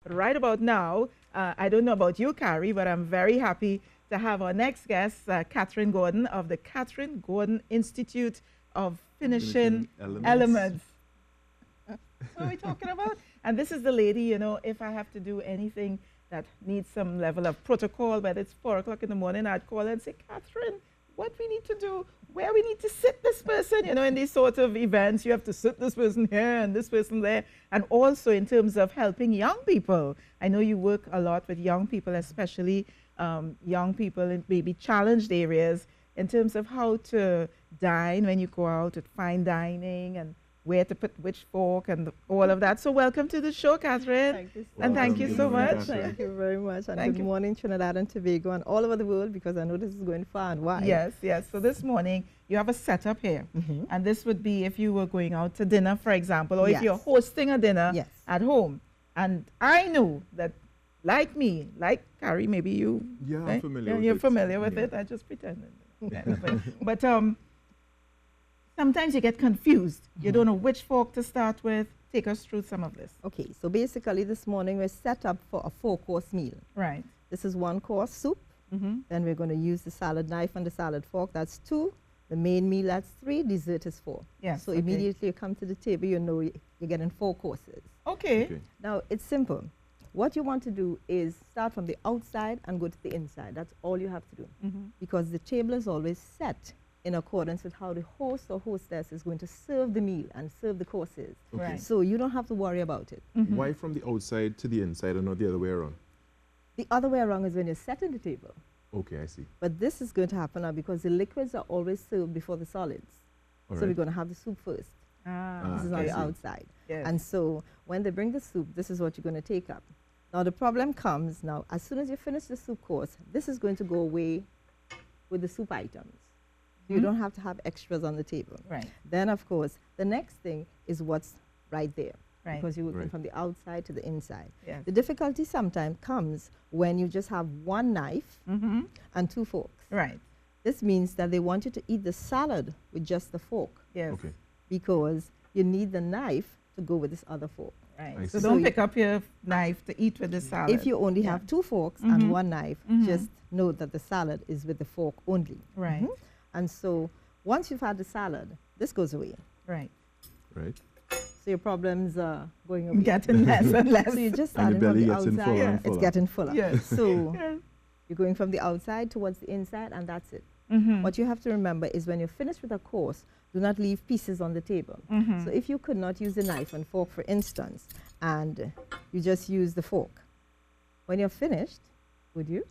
But right about now, I don't know about you, Carrie, but I'm very happy to have our next guest, Catherine Gordon of the Catherine Gordon Institute of Finishing Elements. What are we talking about? And this is the lady, you know, if I have to do anything that needs some level of protocol, whether it's 4 o'clock in the morning, I'd call her and say, Catherine, what we need to do, where we need to sit this person, you know, in these sort of events, you have to sit this person here and this person there. And also in terms of helping young people. I know you work a lot with young people, especially young people in maybe challenged areas in terms of how to dine when you go out at fine dining and where to put which fork and all of that. So welcome to the show, Catherine. Thank you so and thank you so much. Thank you very much. And good morning, Trinidad and Tobago and all over the world, because I know this is going far and wide. Yes, yes. So this morning, you have a setup here. And this would be if you were going out to dinner, for example, or if you're hosting a dinner at home. And I know that, like me, like Carrie, maybe you... Yeah, I'm familiar with it. You're familiar with it. I just pretended. But sometimes you get confused. You don't know which fork to start with. Take us through some of this. Okay, so basically this morning we're set up for a 4-course meal. Right. This is 1 course soup. Then we're going to use the salad knife and the salad fork. That's 2. The main meal, that's 3. Dessert is 4. Yes. So immediately you come to the table, you know you're getting 4 courses. Okay. Now, it's simple. What you want to do is start from the outside and go to the inside. That's all you have to do. Because the table is always set in accordance with how the host or hostess is going to serve the meal and serve the courses. Right. So you don't have to worry about it. Why from the outside to the inside and not the other way around? The other way around is when you're setting the table. Okay, I see. But this is going to happen now because the liquids are always served before the solids. All so right. we're going to have the soup first. This is on the outside. Yes. And so when they bring the soup, this is what you're going to take up. Now the problem comes now, as soon as you finish the soup course, this is going to go away with the soup items. You don't have to have extras on the table. Right. Then, of course, the next thing is what's right there. Right. Because you're working from the outside to the inside. Yes. The difficulty sometimes comes when you just have 1 knife and 2 forks. Right. This means that they want you to eat the salad with just the fork. Yes. Okay. Because you need the knife to go with this other fork. Right. I So see. don't So pick up your knife to eat with the salad. If you only have 2 forks and 1 knife, just know that the salad is with the fork only. Right. And so once you've had the salad, this goes away. Right. Right. So your problems are going away. Getting less and less. So you just And starting your from belly the gets in outside, fuller and it's fuller. getting fuller. Yes. So Yes. you're going from the outside towards the inside, and that's it. What you have to remember is when you're finished with a course, do not leave pieces on the table. So if you could not use a knife and fork, for instance, and you just use the fork, when you're finished, would you?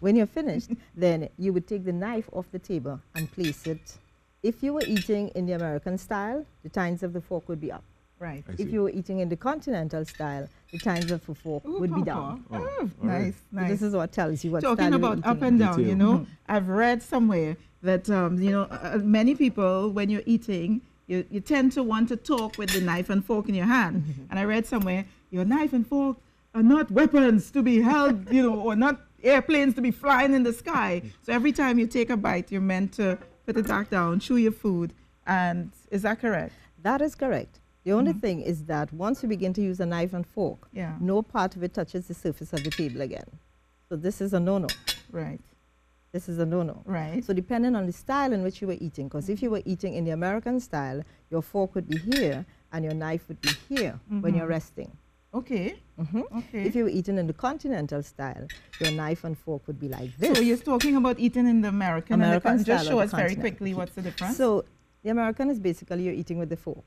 When you're finished, then you would take the knife off the table and place it. If you were eating in the American style, the tines of the fork would be up. Right. I If see. you were eating in the continental style, the tines of the fork Ooh, would be Papa. down. Oh, Oh, all nice, right. nice. This is what tells you what Talking style you're about eating up in. and down, Detail. you know, I've read somewhere that, you know, many people, when you're eating, you tend to want to talk with the knife and fork in your hand. And I read somewhere, your knife and fork are not weapons to be held, you know, or not airplanes to be flying in the sky. So every time you take a bite, you're meant to put it back down, chew your food. And is that correct? That is correct. The only thing is that once you begin to use a knife and fork, Yeah. no part of it touches the surface of the table again. So this is a no-no. Right. This is a no-no. Right. So depending on the style in which you were eating, because if you were eating in the American style, your fork would be here and your knife would be here when you're resting. Okay. Okay. If you were eating in the continental style, your knife and fork would be like this. So you're talking about eating in the American American and the just style show or us the very continental. quickly what's the difference. So the American is basically you're eating with the fork.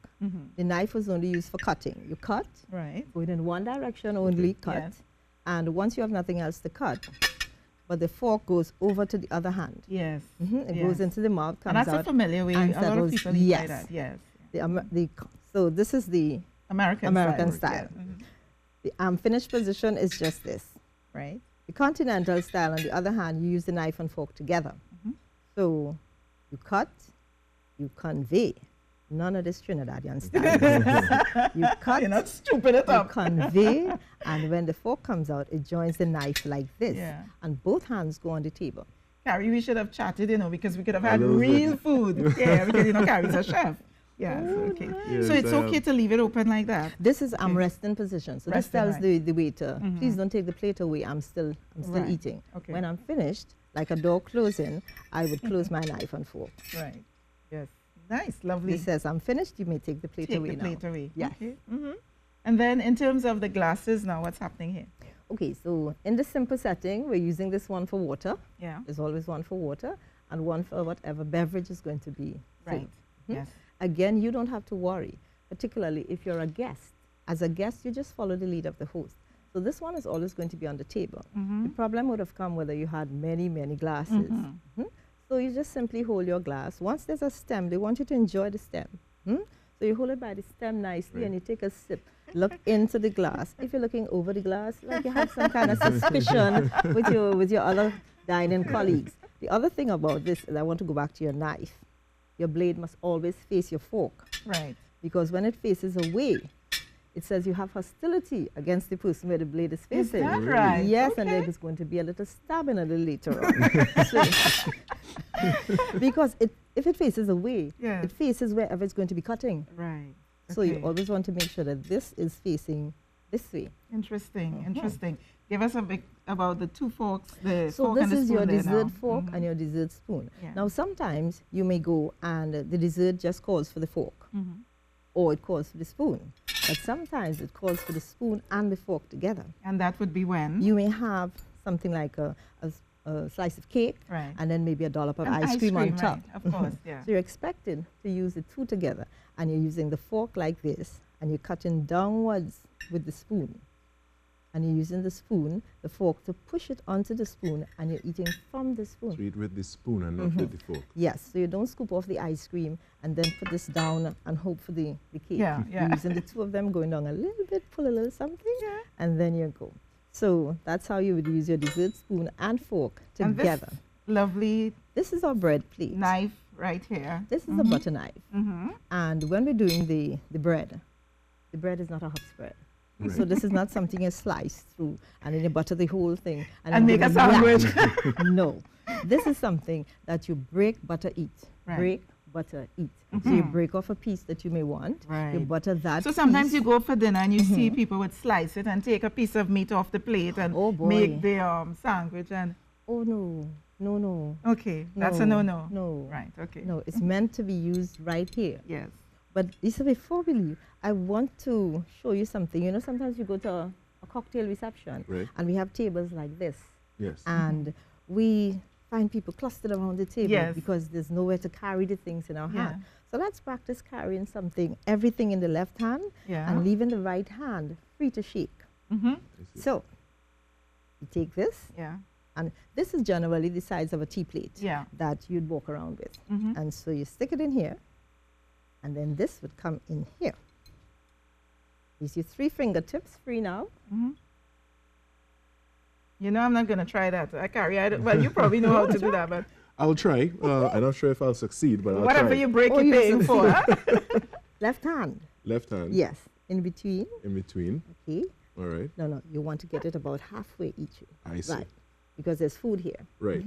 The knife was only used for cutting. You cut, Right. going in one direction only, cut. Yes. And once you have nothing else to cut, but the fork goes over to the other hand. Yes. It Yes. goes into the mouth, And comes that's a out. familiar way. and A lot of settles. people eat Yes. like that. Yes. So this is the American, American style. style. The unfinished position is just this. Right. The continental style, on the other hand, you use the knife and fork together. So you cut, you convey. None of this Trinidadian style. You cut, You're not stupid it you up. convey, and when the fork comes out, it joins the knife like this. Yeah. And both hands go on the table. Carrie, we should have chatted, you know, because we could have A had little bit. real food. Yeah, because, you know, Carrie's a chef. Yes, okay. Yes, So it's okay to leave it open like that? This is I'm resting position. So this Resting, tells right. the waiter, please don't take the plate away. I'm still Right. eating. Okay. When I'm finished, like a door closing, I would close my knife and fork. Right. Yes. Nice, lovely. It says, I'm finished, you may take the plate Take away the plate now. away. Yes. Okay. And then in terms of the glasses now, what's happening here? Okay, so in this simple setting, we're using this one for water. Yeah. There's always one for water and one for whatever beverage is going to be Right. Yes. Again, you don't have to worry, particularly if you're a guest. As a guest, you just follow the lead of the host. So this one is always going to be on the table. The problem would have come whether you had many, many glasses. So you just simply hold your glass. Once there's a stem, they want you to enjoy the stem. So you hold it by the stem nicely and you take a sip. Look into the glass. If you're looking over the glass, like you have some kind of suspicion with your other dining colleagues. The other thing about this is I want to go back to your knife. Your blade must always face your fork. Right. Because when it faces away, it says you have hostility against the person where the blade is facing. Is that right? Yes, Okay. and there is going to be a little stabbing a little later on. Because if it faces away, Yes. it faces wherever it's going to be cutting. Right. So you Okay. always want to make sure that this is facing this way. Interesting, interesting. Give us a bit about the two forks, the So fork this and the is spoon your there dessert now. fork and your dessert spoon. Yeah. Now sometimes you may go and the dessert just calls for the fork or it calls for the spoon. But sometimes it calls for the spoon and the fork together. And that would be when? You may have something like a slice of cake Right. and then maybe a dollop of And ice cream on right, top. of course, yeah. So you're expected to use the two together and you're using the fork like this and you're cutting downwards with the spoon. And you're using the spoon, the fork to push it onto the spoon and you're eating from the spoon. So eat with the spoon and not with the fork. Yes, so you don't scoop off the ice cream and then put this down and hope for the cake. Yeah, yeah. You're using the two of them going down a little bit, pull a little something, Yeah. and then you go. So that's how you would use your dessert spoon and fork And this together. lovely This is our bread plate. knife right here. This is a butter knife. Mm-hmm. And when we're doing the bread is not a hot spread. Right. So this is not something you slice through and then you butter the whole thing. And then make you a wrap. sandwich. No. This is something that you break, butter, eat. Right. Break, butter, eat. So you break off a piece that you may want. You Right. butter that So sometimes piece. you go for dinner and you see people would slice it and take a piece of meat off the plate and Oh, boy. make the sandwich and Oh, no. No, no. okay, that's a no-no. No. Right, okay. No, it's meant to be used right here. Yes. But Lisa, before we leave, I want to show you something. You know, sometimes you go to a cocktail reception Right. and we have tables like this. Yes. And we find people clustered around the table Yes. because there's nowhere to carry the things in our Yeah. hand. So let's practice carrying something, everything in the left hand Yeah. and leaving the right hand free to shake. Mm-hmm. I see. So you take this, Yeah. and this is generally the size of a tea plate Yeah. that you'd walk around with. Mm-hmm. And so you stick it in here, and then this would come in here. These your 3 fingertips free now. Mm-hmm. You know, I'm not going to try that. Well, you probably know how to do that, but I'll try. I'm not sure if I'll succeed, but I'll whatever try. you break, Oh, you're you paying for. Huh? Left hand. Left hand. Yes. In between. In between. Okay. All right. No. You want to get it about halfway each way. I see. Right. Because there's food here. Right.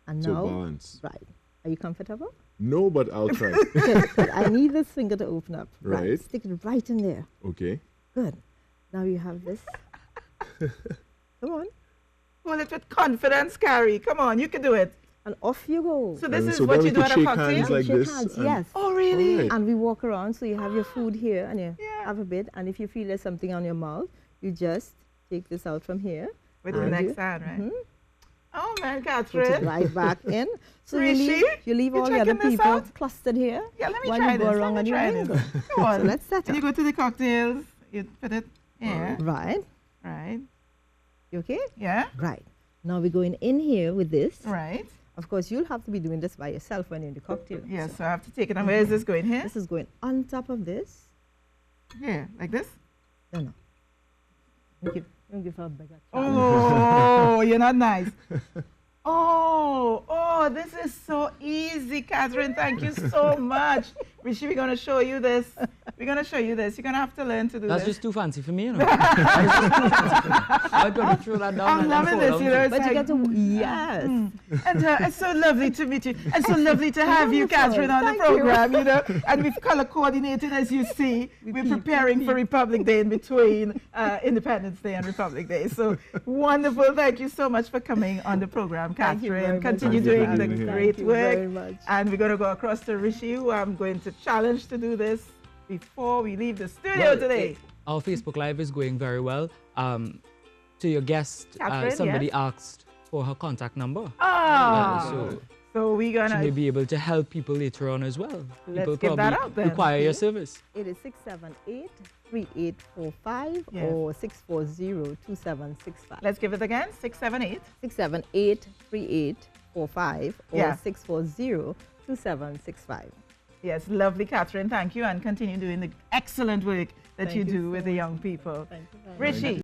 And So now. balance. Right. Are you comfortable? No, but I'll try. Good. I need this finger to open up. Right. Stick it right in there. Okay. Good. Now you have this. Come on. Hold it with confidence, Carrie. Come on, you can do it. And off you go. So this And is so what then you we do could at a shake cocktail? hands like Shake this. hands, and- yes. Oh, really? Alright. And we walk around, so you have your food here and you Yeah. have a bit. And if you feel there's something on your mouth, you just take this out from here. With and the you- next hand, right? Mhm. Oh, man, Put it Catherine. right back in. So you Rishi, leave you all the other checking this people out? clustered here. Yeah, let me while try you this. go Let around me and you try mingle. this. Come on. So let's set And you up. go to the cocktails, you put it here. Right. Right. You okay? Yeah. Right. Now we're going in here with this. Right. Of course, you'll have to be doing this by yourself when you're in the cocktail. Yes, so I have to take it. And where is this going? Here? This is going on top of this. Here, like this? No. Don't give her a bigger chance. Oh, you're not nice. Oh, this is so easy, Catherine. Thank you so much. Rishi, we're going to show you this. We're going to show you this. You're going to have to learn to do That's this. just too fancy for me, you know. I got to throw that down. I'm loving this, you know. It's But you like, get to, yes. And it's so lovely to meet you. And so lovely to have you, Wonderful. Catherine, on the Thank program, you know. And we've color coordinated, as you see. We're preparing for Republic Day in between Independence Day and Republic Day. So wonderful. Thank you so much for coming on the program, Thank you very Catherine. much. Continue Thank you doing for the being here. great Thank you very work. much. And we're going to go across to Rishi, who I'm going to challenge to do this before we leave the studio today. Our Facebook Live is going very well. To your guest, Catherine, somebody yes. asked for her contact number. So we're going She may to... be able to help people later on as well. Let's People give that probably out then. require your service. It is 678-3845 Yes. or 640-2765. Let's give it again. 678. 678-3845 or Yeah. 640-2765. Yes, lovely, Catherine. Thank you, and continue doing the excellent work that Thank you you do so with the young people. Thank you very much. Rishi.